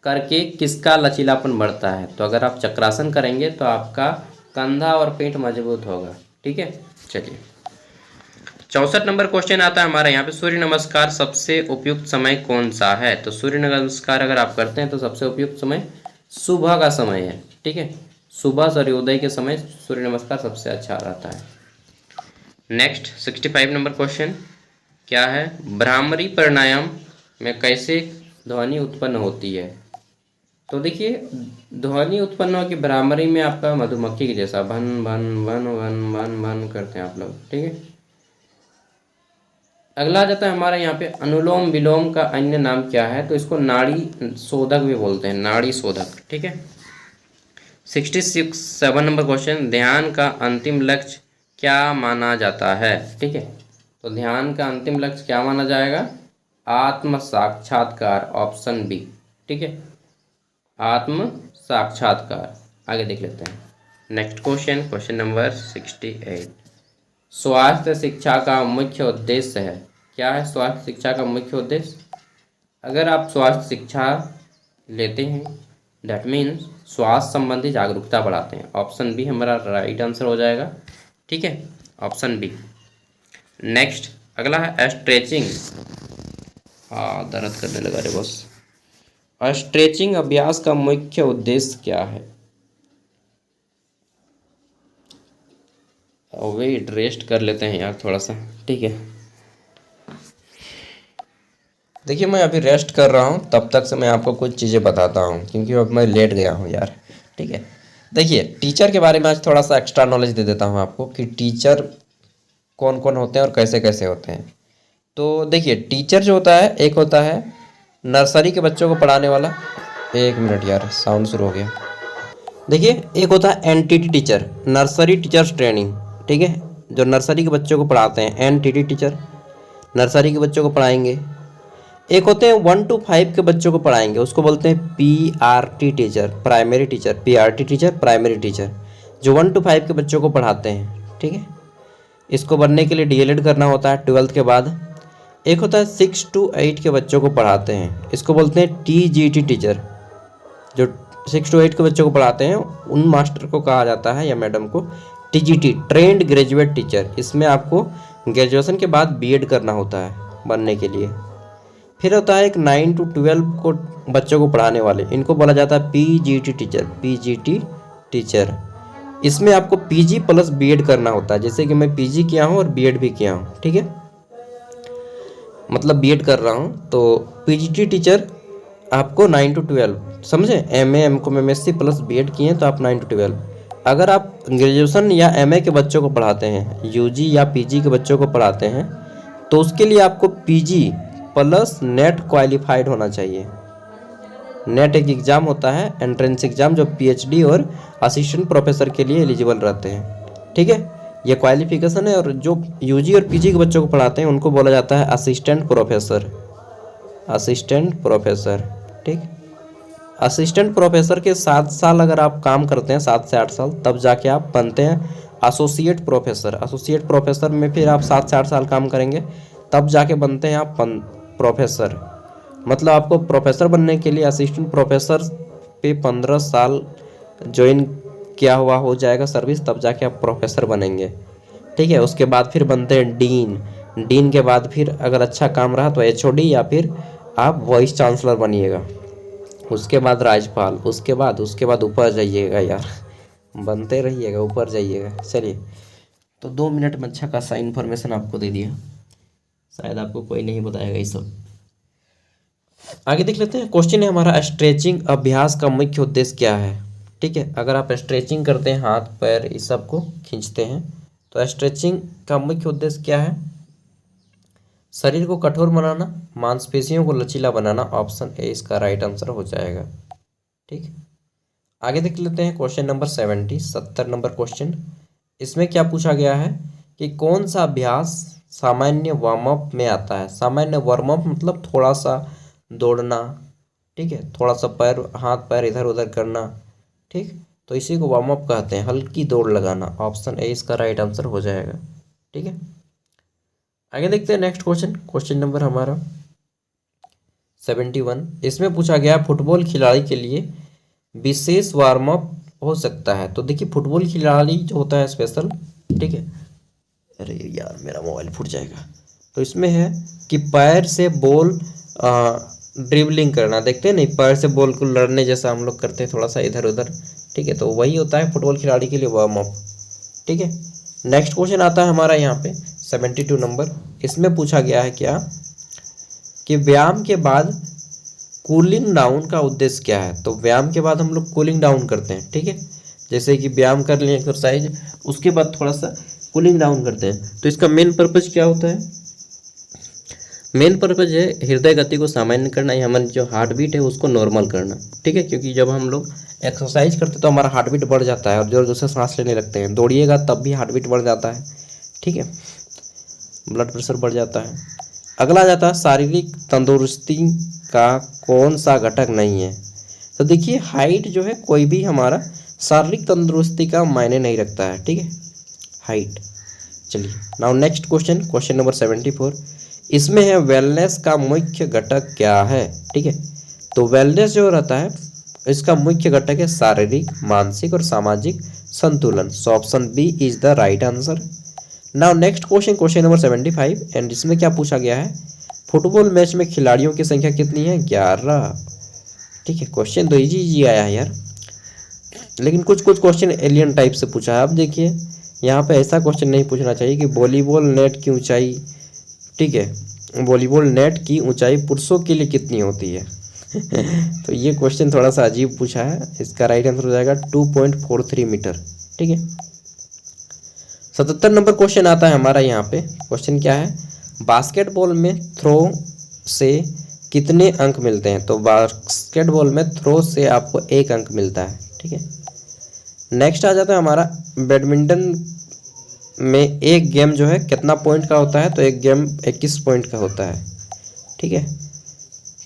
करके किसका लचीलापन बढ़ता है। तो अगर आप चक्रासन करेंगे तो आपका कंधा और पेट मजबूत होगा, ठीक है। चलिए 64 नंबर क्वेश्चन आता है हमारा यहाँ पे, सूर्य नमस्कार सबसे उपयुक्त समय कौन सा है। तो सूर्य नमस्कार अगर आप करते हैं तो सबसे उपयुक्त समय सुबह का समय है, ठीक है, सुबह सूर्योदय के समय सूर्य नमस्कार सबसे अच्छा रहता है। नेक्स्ट 65 नंबर क्वेश्चन क्या है, भ्रामरी प्राणायाम में कैसे ध्वनि उत्पन्न होती है। तो देखिए ध्वनि उत्पन्न हो कि भ्रामरी में आपका मधुमक्खी के जैसा भन भन भन भन भन भन करते हैं आप लोग, ठीक है। अगला जाता है हमारा यहाँ पे, अनुलोम विलोम का अन्य नाम क्या है। तो इसको नाड़ी शोधक भी बोलते हैं, नाड़ी शोधक, ठीक है। 67 नंबर क्वेश्चन, ध्यान का अंतिम लक्ष्य क्या माना जाता है, ठीक है। तो ध्यान का अंतिम लक्ष्य क्या माना जाएगा, आत्म साक्षात्कार, ऑप्शन बी, ठीक है, आत्म साक्षात्कार। आगे देख लेते हैं नेक्स्ट क्वेश्चन, क्वेश्चन नंबर 68, स्वास्थ्य शिक्षा का मुख्य उद्देश्य है। क्या है स्वास्थ्य शिक्षा का मुख्य उद्देश्य। अगर आप स्वास्थ्य शिक्षा लेते हैं दैट मीन्स स्वास्थ्य संबंधी जागरूकता बढ़ाते हैं, ऑप्शन बी हमारा राइट आंसर हो जाएगा, ठीक है, ऑप्शन बी। नेक्स्ट अगला है स्ट्रेचिंग, हाँ दर्द करने लगा रे बस। स्ट्रेचिंग अभ्यास का मुख्य उद्देश्य क्या है। वेट रेस्ट कर लेते हैं यार थोड़ा सा, ठीक है। देखिए मैं अभी रेस्ट कर रहा हूँ, तब तक से मैं आपको कुछ चीज़ें बताता हूँ क्योंकि अब मैं लेट गया हूँ यार, ठीक है। देखिए टीचर के बारे में आज थोड़ा सा एक्स्ट्रा नॉलेज दे देता हूँ आपको कि टीचर कौन कौन होते हैं और कैसे कैसे होते हैं। तो देखिए टीचर जो होता है, एक होता है नर्सरी के बच्चों को पढ़ाने वाला। एक मिनट यार, साउंड शुरू हो गया। देखिए एक होता है NTT teacher, nursery teachers training, ठीक है, जो नर्सरी के बच्चों को पढ़ाते हैं। एनटीटी टीचर नर्सरी के बच्चों को पढ़ाएंगे। एक होते हैं 1 to 5 के बच्चों को पढ़ाएंगे, उसको बोलते हैं PRT teacher, primary teacher. PRT teacher primary teacher जो 1 to 5 के बच्चों को पढ़ाते हैं, ठीक है। इसको बनने के लिए डीएलएड करना होता है 12th के बाद। एक होता है 6 to 8 के बच्चों को पढ़ाते हैं, इसको बोलते हैं टीजीटी टीचर। जो 6 to 8 के बच्चों को पढ़ाते हैं उन मास्टर को कहा जाता है या मैडम को टीजीटी, ट्रेंड ग्रेजुएट टीचर। इसमें आपको ग्रेजुएशन के बाद बीएड करना होता है बनने के लिए। फिर होता है एक 9 to 12 को बच्चों को पढ़ाने वाले, इनको बोला जाता है पीजीटी टीचर, पीजीटी टीचर। इसमें आपको पीजी प्लस बीएड करना होता है, जैसे कि मैं पीजी किया हूँ और बीएड भी किया हूँ, ठीक है, मतलब बीएड कर रहा हूँ। तो पीजीटी टीचर आपको 9 to 12, समझे, MA MCom MSc plus BEd किए हैं तो आप 9 to 12। अगर आप ग्रेजुएशन या एमए के बच्चों को पढ़ाते हैं, यूजी या पीजी के बच्चों को पढ़ाते हैं, तो उसके लिए आपको पीजी प्लस नेट क्वालिफाइड होना चाहिए। नेट एक एग्ज़ाम होता है, एंट्रेंस एग्ज़ाम, जो पीएचडी और असिस्टेंट प्रोफेसर के लिए एलिजिबल रहते हैं, ठीक है, ये क्वालिफिकेशन है। और जो यूजी और पीजी के बच्चों को पढ़ाते हैं उनको बोला जाता है असिस्टेंट प्रोफेसर, असिस्टेंट प्रोफेसर, ठीक। असिस्टेंट प्रोफेसर के 7 साल अगर आप काम करते हैं, 7 से 8 साल, तब जाके आप बनते हैं एसोसिएट प्रोफेसर। एसोसिएट प्रोफेसर में फिर आप 7 से 8 साल काम करेंगे, तब जाके बनते हैं आप प्रोफेसर। मतलब आपको प्रोफेसर बनने के लिए असिस्टेंट प्रोफेसर पे 15 साल ज्वाइन किया हुआ हो जाएगा सर्विस, तब जाके आप प्रोफेसर बनेंगे, ठीक है। उसके बाद फिर बनते हैं डीन। डीन के बाद फिर अगर अच्छा काम रहा तो एचओडी या फिर आप वाइस चांसलर बनिएगा। उसके बाद राज्यपाल, उसके बाद ऊपर जाइएगा यार, बनते रहिएगा, ऊपर जाइएगा। चलिए, तो 2 मिनट में अच्छा खासा इन्फॉर्मेशन आपको दे दिया, शायद आपको कोई नहीं बताएगा ये सब। आगे देख लेते हैं। क्वेश्चन है हमारा, स्ट्रेचिंग अभ्यास का मुख्य उद्देश्य क्या है, ठीक है। अगर आप स्ट्रेचिंग करते हैं, हाथ पैर इस सब को खींचते हैं, तो स्ट्रेचिंग का मुख्य उद्देश्य क्या है? शरीर को कठोर बनाना, मांसपेशियों को लचीला बनाना। ऑप्शन ए इसका राइट आंसर हो जाएगा, ठीक। आगे देख लेते हैं क्वेश्चन नंबर 70 नंबर क्वेश्चन। इसमें क्या पूछा गया है कि कौन सा अभ्यास सामान्य वार्म अप में आता है। सामान्य वार्म अप मतलब थोड़ा सा दौड़ना, ठीक है, थोड़ा सा पैर हाथ पैर इधर उधर करना, ठीक, तो इसी को वार्म अप कहते हैं, हल्की दौड़ लगाना। ऑप्शन ए इसका राइट आंसर हो जाएगा, ठीक है। आगे देखते हैं नेक्स्ट क्वेश्चन। क्वेश्चन नंबर हमारा 71। इसमें पूछा गया फुटबॉल खिलाड़ी के लिए विशेष वार्म अप हो सकता है। तो देखिए फुटबॉल खिलाड़ी जो होता है स्पेशल, ठीक है, अरे यार मेरा मोबाइल फूट जाएगा। तो इसमें है कि पैर से बॉल ड्रिबलिंग करना, देखते हैं नहीं, पैर से बॉल को लड़ने जैसा हम लोग करते हैं, थोड़ा सा इधर उधर, ठीक है, तो वही होता है फुटबॉल खिलाड़ी के लिए वार्म अप, ठीक है। नेक्स्ट क्वेश्चन आता है हमारा यहाँ पे 72 नंबर। इसमें पूछा गया है क्या कि व्यायाम के बाद कूलिंग डाउन का उद्देश्य क्या है। तो व्यायाम के बाद हम लोग कूलिंग डाउन करते हैं, ठीक है, जैसे कि व्यायाम कर लिए एक्सरसाइज, उसके बाद थोड़ा सा कूलिंग डाउन करते हैं। तो इसका मेन पर्पज क्या होता है? मेन पर्पज है हृदय गति को सामान्य करना, या हमारी जो हार्ट बीट है उसको नॉर्मल करना, ठीक है, क्योंकि जब हम लोग एक्सरसाइज करते हैं तो हमारा हार्ट बीट बढ़ जाता है और जोर जोर से सांस लेने लगते हैं। दौड़िएगा तब भी हार्ट बीट बढ़ जाता है, ठीक है, ब्लड प्रेशर बढ़ जाता है। अगला जाता है शारीरिक तंदुरुस्ती का कौन सा घटक नहीं है। तो देखिए हाइट जो है कोई भी हमारा शारीरिक तंदुरुस्ती का मायने नहीं रखता है, ठीक है, हाइट। चलिए now next question, question number 74। इसमें है वेलनेस का मुख्य घटक क्या है, ठीक है। तो वेलनेस जो रहता है इसका मुख्य घटक है शारीरिक, मानसिक और सामाजिक संतुलन। So option B is the right answer. Now next question, question number 75, and इसमें क्या पूछा गया है? फुटबॉल मैच में खिलाड़ियों की संख्या कितनी है? 11, ठीक है। क्वेश्चन तो इजी आया है यार, लेकिन कुछ क्वेश्चन एलियन टाइप से पूछा है। अब देखिए यहाँ पे ऐसा क्वेश्चन नहीं पूछना चाहिए कि वॉलीबॉल नेट की ऊंचाई, ठीक है, वॉलीबॉल नेट की ऊंचाई पुरुषों के लिए कितनी होती है? तो ये क्वेश्चन थोड़ा सा अजीब पूछा है। इसका राइट आंसर हो जाएगा 2.43 मीटर, ठीक है। 77 नंबर क्वेश्चन आता है हमारा यहाँ पे। क्वेश्चन क्या है, बास्केटबॉल में थ्रो से कितने अंक मिलते हैं? तो बास्केटबॉल में थ्रो से आपको 1 अंक मिलता है, ठीक है। नेक्स्ट आ जाता है हमारा बैडमिंटन में एक गेम जो है कितना पॉइंट का होता है? तो एक गेम 21 पॉइंट का होता है, ठीक है।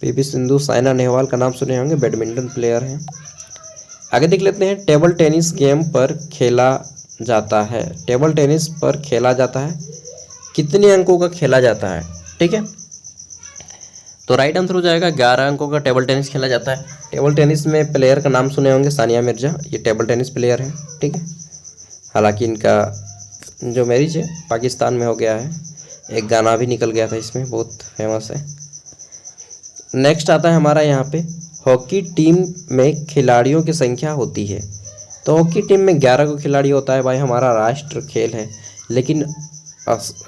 पीवी सिंधु, साइना नेहवाल का नाम सुने होंगे, बैडमिंटन प्लेयर हैं। आगे देख लेते हैं, टेबल टेनिस गेम पर खेला जाता है, टेबल टेनिस पर खेला जाता है कितने अंकों का खेला जाता है? ठीक है, तो राइट आंसर हो जाएगा 11 अंकों का टेबल टेनिस खेला जाता है। टेबल टेनिस में प्लेयर का नाम सुने होंगे, सानिया मिर्जा, ये टेबल टेनिस प्लेयर है, ठीक है। हालांकि इनका जो मैरिज है पाकिस्तान में हो गया है, एक गाना भी निकल गया था इसमें, बहुत फेमस है। नेक्स्ट आता है हमारा यहाँ पे, हॉकी टीम में खिलाड़ियों की संख्या होती है। तो हॉकी टीम में 11 को खिलाड़ी होता है भाई, हमारा राष्ट्र खेल है, लेकिन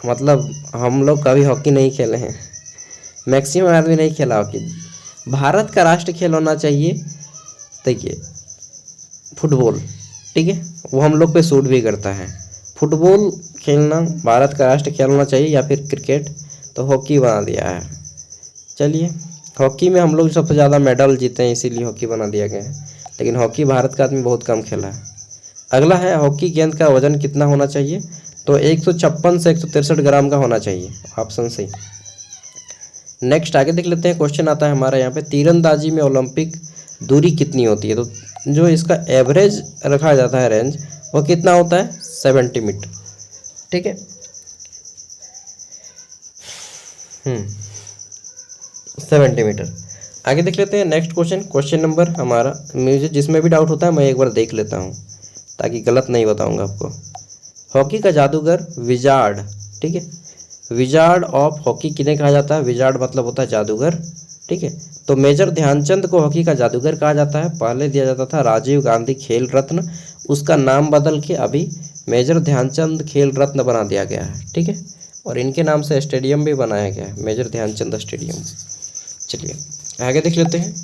मतलब हम लोग कभी हॉकी नहीं खेले हैं, मैक्सिमम आदमी नहीं खेला हॉकी। भारत का राष्ट्र खेल होना चाहिए, देखिए फुटबॉल, ठीक है, वो हम लोग पे सूट भी करता है। फुटबॉल खेलना भारत का राष्ट्र खेल होना चाहिए, या फिर क्रिकेट, तो हॉकी बना दिया है। चलिए, हॉकी में हम लोग सबसे ज़्यादा मेडल जीते हैं, इसीलिए हॉकी बना दिया गया है, लेकिन हॉकी भारत का आदमी बहुत कम खेला है। अगला है, हॉकी गेंद का वजन कितना होना चाहिए? तो 156 से 163 ग्राम का होना चाहिए, ऑप्शन सही। नेक्स्ट आगे देख लेते हैं, क्वेश्चन आता है हमारा यहाँ पे, तीरंदाजी में ओलंपिक दूरी कितनी होती है? तो जो इसका एवरेज रखा जाता है रेंज, वो कितना होता है? 70 मीटर, ठीक है। 70 मीटर। आगे देख लेते हैं नेक्स्ट क्वेश्चन, क्वेश्चन नंबर हमारा, मुझे जिसमें भी डाउट होता है मैं एक बार देख लेता हूँ ताकि गलत नहीं बताऊँगा आपको। हॉकी का जादूगर विजार्ड, ठीक है, विजार्ड ऑफ हॉकी किन्हें कहा जाता है? विजार्ड मतलब होता है जादूगर, ठीक है। तो मेजर ध्यानचंद को हॉकी का जादूगर कहा जाता है। पहले दिया जाता था राजीव गांधी खेल रत्न, उसका नाम बदल के अभी मेजर ध्यानचंद खेल रत्न बना दिया गया है, ठीक है। और इनके नाम से स्टेडियम भी बनाया गया है, मेजर ध्यानचंद स्टेडियम। चलिए आगे देख लेते हैं,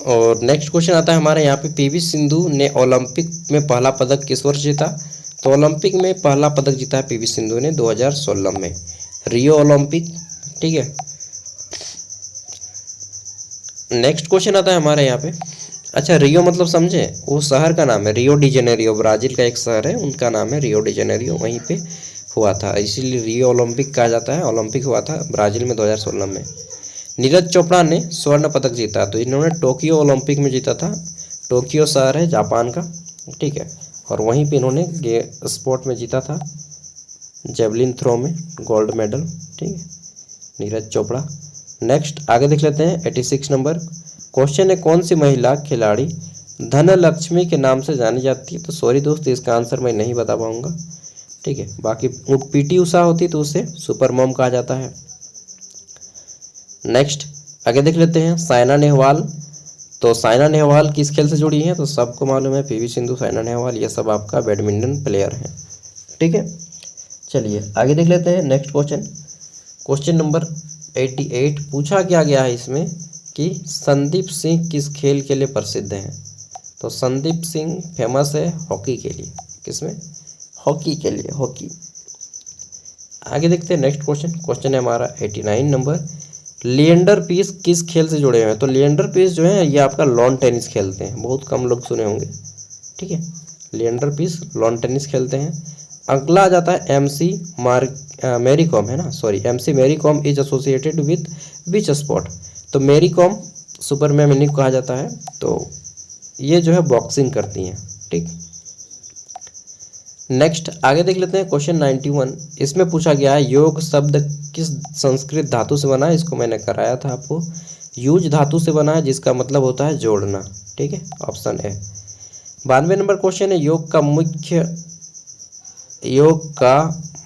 और नेक्स्ट क्वेश्चन आता है हमारे यहाँ पे, पीवी सिंधु ने ओलंपिक में पहला पदक किस वर्ष जीता? तो ओलंपिक में पहला पदक जीता है पीवी सिंधु ने 2016 में, रियो ओलंपिक, ठीक है। नेक्स्ट क्वेश्चन आता है हमारे यहाँ पे, अच्छा रियो मतलब समझे, वो शहर का नाम है, रियो डी जेनेरियो, ब्राजील का एक शहर है, उनका नाम है रियो डी जेनेरियो, वहीं पे हुआ था, इसीलिए रियो ओलंपिक कहा जाता है। ओलंपिक हुआ था ब्राजील में 2016 में। नीरज चोपड़ा ने स्वर्ण पदक जीता, तो इन्होंने टोक्यो ओलंपिक में जीता था, टोक्यो शहर है जापान का, ठीक है, और वहीं पे इन्होंने स्पोर्ट में जीता था, जेवलिन थ्रो में गोल्ड मेडल, ठीक है, नीरज चोपड़ा। नेक्स्ट आगे देख लेते हैं 86 नंबर क्वेश्चन है, कौन सी महिला खिलाड़ी धनलक्ष्मी के नाम से जानी जाती है? तो सॉरी दोस्त, इसका आंसर मैं नहीं बता पाऊंगा, ठीक है। बाकी पीटी उषा होती तो उसे सुपर मॉम कहा जाता है। नेक्स्ट आगे देख लेते हैं, साइना नेहवाल, तो साइना नेहवाल किस खेल से जुड़ी हैं? तो सबको मालूम है, पीवी सिंधु, साइना नेहवाल, ये सब आपका बैडमिंटन प्लेयर हैं, ठीक है। चलिए आगे देख लेते हैं नेक्स्ट क्वेश्चन, क्वेश्चन नंबर 88 पूछा क्या गया है इसमें कि संदीप सिंह किस खेल के लिए प्रसिद्ध हैं? तो संदीप सिंह फेमस है हॉकी के लिए, किसमें? हॉकी के लिए, हॉकी। आगे देखते हैं नेक्स्ट क्वेश्चन, क्वेश्चन है हमारा 89 नंबर, लिएंडर पीस किस खेल से जुड़े हुए हैं? तो लिएंडर पीस जो है ये आपका लॉन टेनिस खेलते हैं, बहुत कम लोग सुने होंगे, ठीक है, लिएंडर पीस लॉन टेनिस खेलते हैं। अगला आ जाता है एमसी मैरी कॉम, है ना, sorry, MC Mary Kom is associated with which sport? तो मैरी कॉम सुपर मैम इन्हीं को कहा जाता है, तो ये जो है बॉक्सिंग करती हैं, ठीक। नेक्स्ट आगे देख लेते हैं क्वेश्चन 91, इसमें पूछा गया है योग शब्द किस संस्कृत धातु से बना है? इसको मैंने कराया था आपको, यूज धातु से बना है, जिसका मतलब होता है जोड़ना, ठीक है, ऑप्शन ए। 92 नंबर क्वेश्चन है, योग का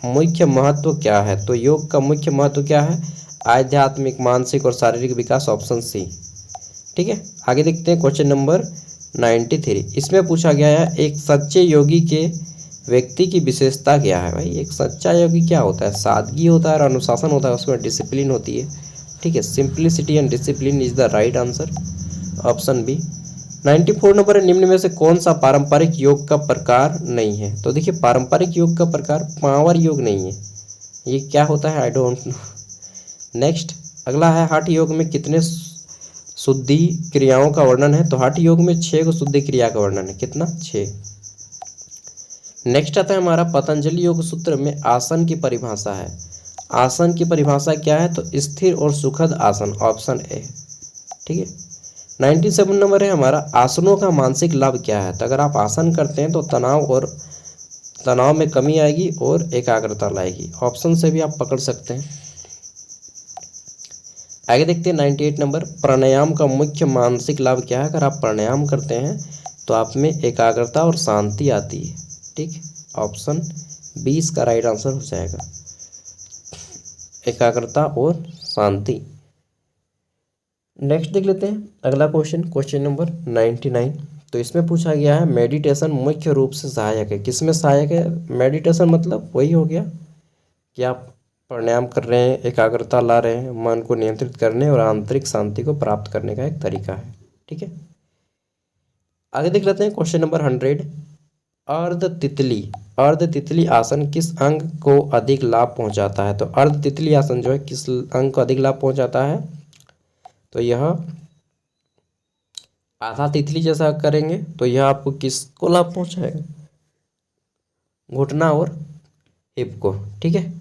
मुख्य महत्व क्या है? तो योग का मुख्य महत्व क्या है? आध्यात्मिक, मानसिक और शारीरिक विकास, ऑप्शन सी, ठीक है। आगे देखते हैं क्वेश्चन नंबर 93, इसमें पूछा गया है एक सच्चे योगी के व्यक्ति की विशेषता क्या है? भाई एक सच्चा योगी क्या होता है? सादगी होता है और अनुशासन होता है, उसमें डिसिप्लिन होती है, ठीक है, simplicity and discipline is the right answer, option B. 94 number है, निम्न में से कौन सा पारंपरिक योग का प्रकार नहीं है? तो देखिए पारंपरिक योग का प्रकार पावर योग नहीं है, ये क्या होता है आई डोंट नो। नेक्स्ट अगला है हठ योग में कितने शुद्धि क्रियाओं का वर्णन है? तो हठ योग में 6 को शुद्धि क्रिया का वर्णन है, कितना? 6। नेक्स्ट आता है हमारा पतंजलि योग सूत्र में आसन की परिभाषा है। आसन की परिभाषा क्या है? तो स्थिर और सुखद आसन, ऑप्शन ए। ठीक है। 97 नंबर है हमारा आसनों का मानसिक लाभ क्या है? तो अगर आप आसन करते हैं तो तनाव में कमी आएगी और एकाग्रता लाएगी, ऑप्शन से भी आप पकड़ सकते हैं। आगे देखते हैं 98 नंबर, प्राणायाम का मुख्य मानसिक लाभ क्या है? अगर आप प्राणायाम करते हैं तो आप में एकाग्रता और शांति आती है। ठीक, ऑप्शन 20 का राइट आंसर हो जाएगा, एकाग्रता और शांति। नेक्स्ट देख लेते हैं अगला क्वेश्चन नंबर 99। तो इसमें पूछा गया है मेडिटेशन मुख्य रूप से सहायक है, किसमें सहायक है? मेडिटेशन मतलब वही हो गया कि आप प्राणायाम कर रहे हैं, एकाग्रता ला रहे हैं, मन को नियंत्रित करने और आंतरिक शांति को प्राप्त करने का एक तरीका है। ठीक है। आगे देख लेते हैं क्वेश्चन नंबर 100। अर्ध तितली आसन किस अंग को अधिक लाभ पहुंचाता है? तो अर्ध तितली आसन जो है किस अंग को अधिक लाभ पहुंचाता है? तो यह आधा तितली जैसा करेंगे तो यह आपको किसको लाभ पहुंचाएगा? घुटना और हिप को। ठीक है,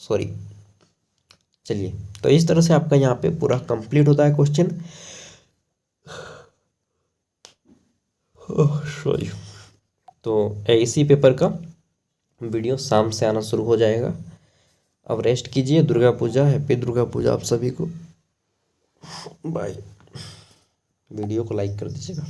सॉरी। चलिए, तो इस तरह से आपका यहाँ पे पूरा कंप्लीट होता है क्वेश्चन। सॉरी। तो इसी पेपर का वीडियो शाम से आना शुरू हो जाएगा। अब रेस्ट कीजिए, दुर्गा पूजा, हैप्पी दुर्गा पूजा आप सभी को। बाय। वीडियो को लाइक कर दीजिएगा।